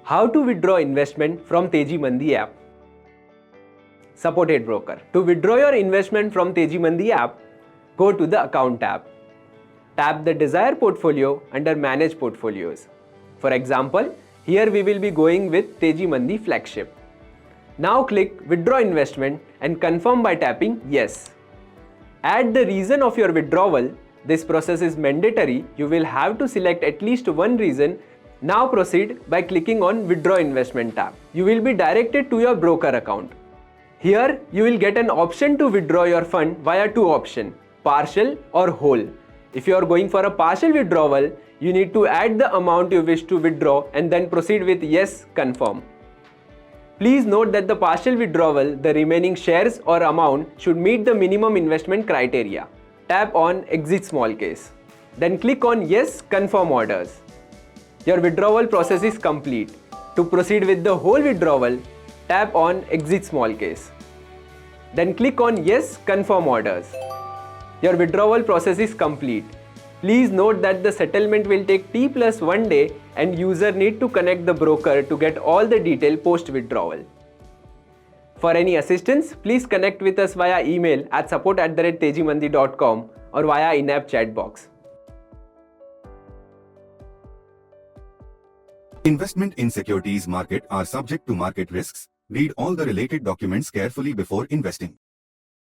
How to withdraw investment from Teji Mandi app? Supported broker. To withdraw your investment from Teji Mandi app, go to the Account tab. Tap the desired portfolio under Manage Portfolios. For example, here we will be going with Teji Mandi flagship. Now click Withdraw Investment and confirm by tapping Yes. Add the reason of your withdrawal. This process is mandatory. You will have to select at least one reason. Now proceed by clicking on Withdraw Investment tab. You will be directed to your broker account. Here you will get an option to withdraw your fund via two options, partial or whole. If you are going for a partial withdrawal, you need to add the amount you wish to withdraw and then proceed with Yes, confirm. Please note that the partial withdrawal, the remaining shares or amount should meet the minimum investment criteria. Tap on Exit Small Case. Then click on Yes, confirm orders. Your withdrawal process is complete. To proceed with the whole withdrawal, tap on Exit Small Case. Then click on Yes, confirm orders. Your withdrawal process is complete. Please note that the settlement will take T+1 day and user need to connect the broker to get all the detail post withdrawal. For any assistance, please connect with us via email at support@tejimandi.com or via in-app chat box. Investment in securities market are subject to market risks. Read all the related documents carefully before investing.